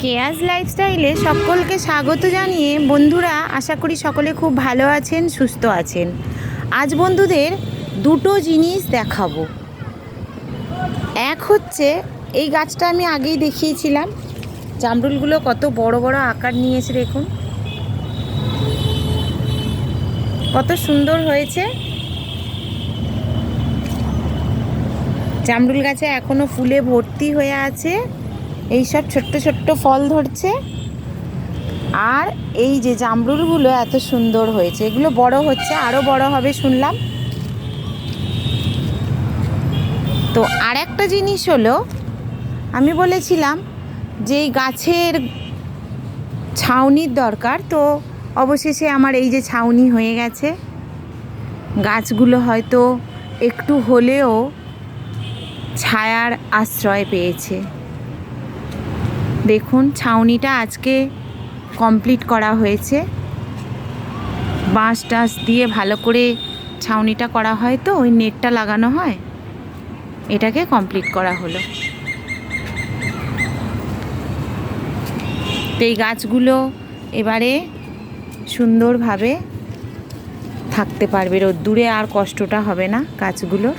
কেয়াস লাইফস্টাইলে সকলকে স্বাগত জানিয়ে বন্ধুরা আশা করি সকলে খুব ভালো আছেন, সুস্থ আছেন। আজ বন্ধুদের দুটো জিনিস দেখাবো। এক হচ্ছে এই গাছটা আমি আগেই দেখিয়েছিলাম, জামরুলগুলো কত বড় বড় আকার নিয়েছে, দেখুন কত সুন্দর হয়েছে। জামরুল গাছে এখনো ফুলে ভর্তি হয়ে আছে, এই সব ছোট্ট ছোট্ট ফল ধরছে। আর এই যে জামরুলগুলো এত সুন্দর হয়েছে, এগুলো বড় হচ্ছে, আরও বড় হবে শুনলাম। তো আর একটা জিনিস হলো, আমি বলেছিলাম যে এই গাছের ছাউনির দরকার, তো অবশেষে আমার এই যে ছাউনি হয়ে গেছে। গাছগুলো হয়তো একটু হলেও ছায়ার আশ্রয় পেয়েছে। দেখুন ছাউনিটা আজকে কমপ্লিট করা হয়েছে, বাঁশ টাস দিয়ে ভালো করে ছাউনিটা করা হয়, তো ওই নেটটা লাগানো হয়, এটাকে কমপ্লিট করা হলো। তো এই গাছগুলো এবারে সুন্দরভাবে থাকতে পারবে রোদ্দুরে, আর কষ্টটা হবে না গাছগুলোর।